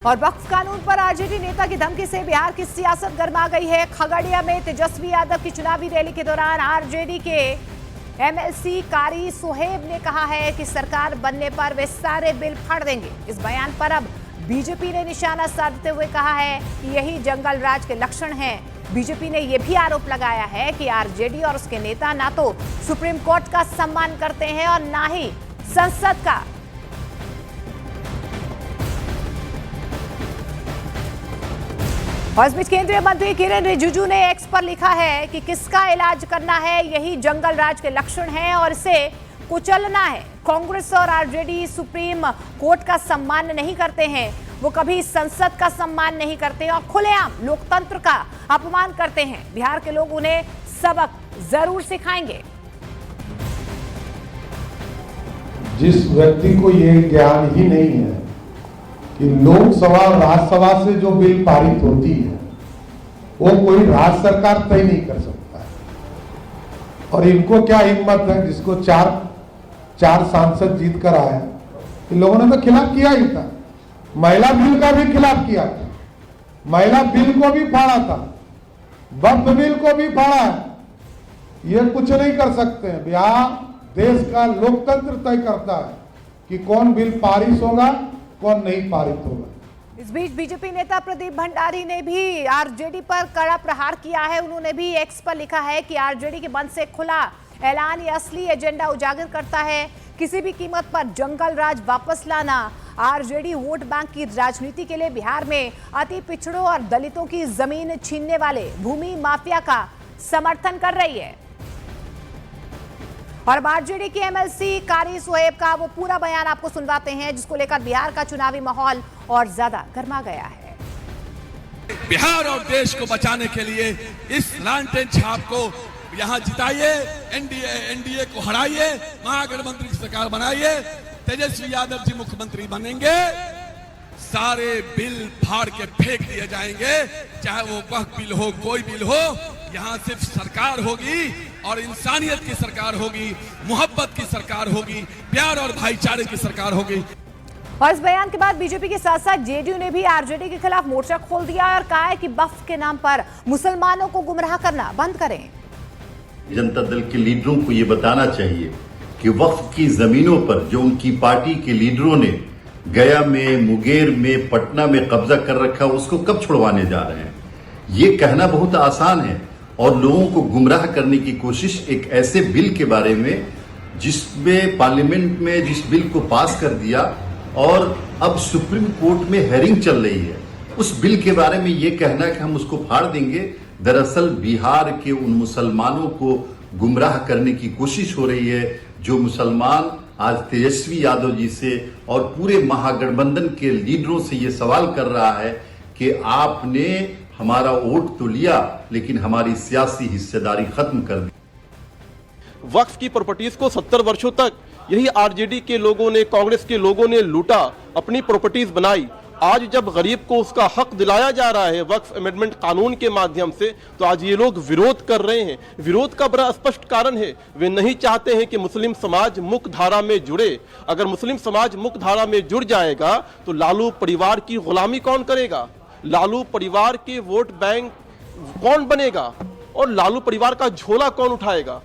और वक्फ कानून पर आरजेडी नेता की धमकी से बिहार की सियासत गर्मा गई है। खगड़िया में तेजस्वी यादव की चुनावी रैली के दौरान आरजेडी के एमएलसी कारी सुहेब ने कहा है कि सरकार बनने पर वे सारे बिल फाड़ देंगे। इस बयान पर अब बीजेपी ने निशाना साधते हुए कहा है कि यही जंगल राज के लक्षण हैं। बीजेपी ने यह भी आरोप लगाया है कि आरजेडी और उसके नेता ना तो सुप्रीम कोर्ट का सम्मान करते हैं और ना ही संसद का। और इस बीच केंद्रीय मंत्री किरेन रिजिजू ने एक्स पर लिखा है कि किसका इलाज करना है, यही जंगल राज के लक्षण हैं और इसे कुचलना है। कांग्रेस और आरजेडी सुप्रीम कोर्ट का सम्मान नहीं करते हैं, वो कभी संसद का सम्मान नहीं करते और खुलेआम लोकतंत्र का अपमान करते हैं। बिहार के लोग उन्हें सबक जरूर सिखाएंगे। जिस व्यक्ति को ये ज्ञान ही नहीं है कि लोकसभा और राज्यसभा से जो बिल पारित होती है वो कोई राज्य सरकार तय नहीं कर सकता है। और इनको क्या हिम्मत है, जिसको चार सांसद जीत कर आए, इन लोगों ने तो खिलाफ किया ही था। महिला बिल का भी खिलाफ किया था, महिला बिल को भी फाड़ा था, वक्फ बिल को भी फाड़ा है। ये कुछ नहीं कर सकते हैं। बिहार देश का लोकतंत्र तय करता है कि कौन बिल पारित होगा, कौन नहीं पारित होगा। इस बीच बीजेपी नेता प्रदीप भंडारी ने भी आरजेडी पर कड़ा प्रहार किया है। उन्होंने भी एक्स पर लिखा है कि आरजेडी के मंच से खुला ऐलान ये असली एजेंडा उजागर करता है। किसी भी कीमत पर जंगल राज वापस लाना। आरजेडी वोट बैंक की राजनीति के लिए बिहार में अति पिछड़ों और दलितों की जमीन छीनने वाले भूमि माफिया का समर्थन कर रही है। और आरजेडी के एमएलसी कारी सुहेब का वो पूरा बयान आपको सुनवाते हैं, जिसको लेकर बिहार का चुनावी माहौल और ज्यादा गर्मा गया है। बिहार और देश को बचाने के लिए इस लालटेन छाप को यहां जिताइए, एनडीए को हराइए, महागठबंधन की सरकार बनाइए, तेजस्वी यादव जी मुख्यमंत्री बनेंगे, सारे बिल फाड़ के फेंक दिए जाएंगे, चाहे वो वक्फ बिल हो, कोई बिल हो। यहाँ सिर्फ सरकार होगी और इंसानियत की सरकार होगी, मोहब्बत की सरकार होगी, प्यार और भाईचारे की सरकार होगी। और इस बयान के बाद बीजेपी के साथ साथ जेडीयू ने भी आरजेडी के खिलाफ मोर्चा खोल दिया और कहा है कि वक्फ के नाम पर मुसलमानों को गुमराह करना बंद करें। जनता दल के लीडरों को ये बताना चाहिए कि वक्फ की जमीनों पर जो उनकी पार्टी के लीडरों ने गया में, मुंगेर में, पटना में कब्जा कर रखा, उसको कब छुड़वाने जा रहे हैं। ये कहना बहुत आसान है और लोगों को गुमराह करने की कोशिश एक ऐसे बिल के बारे में जिसमें पार्लियामेंट में जिस बिल को पास कर दिया और अब सुप्रीम कोर्ट में हेयरिंग चल रही है, उस बिल के बारे में ये कहना कि हम उसको फाड़ देंगे, दरअसल बिहार के उन मुसलमानों को गुमराह करने की कोशिश हो रही है जो मुसलमान आज तेजस्वी यादव जी से और पूरे महागठबंधन के लीडरों से ये सवाल कर रहा है कि आपने हमारा वोट तो लिया लेकिन हमारी सियासी हिस्सेदारी खत्म कर दी। वक्फ की प्रॉपर्टीज को 70 वर्षों तक यही आरजेडी के लोगों ने, कांग्रेस के लोगों ने लूटा, अपनी प्रॉपर्टीज बनाई। आज जब गरीब को उसका हक दिलाया जा रहा है वक्फ अमेंडमेंट कानून के माध्यम से, तो आज ये लोग विरोध कर रहे हैं। विरोध का बड़ा स्पष्ट कारण है, वे नहीं चाहते हैं कि मुस्लिम समाज मुख्य धारा में जुड़े। अगर मुस्लिम समाज मुख्य धारा में जुड़ जाएगा तो लालू परिवार की गुलामी कौन करेगा, लालू परिवार के वोट बैंक कौन बनेगा और लालू परिवार का झोला कौन उठाएगा।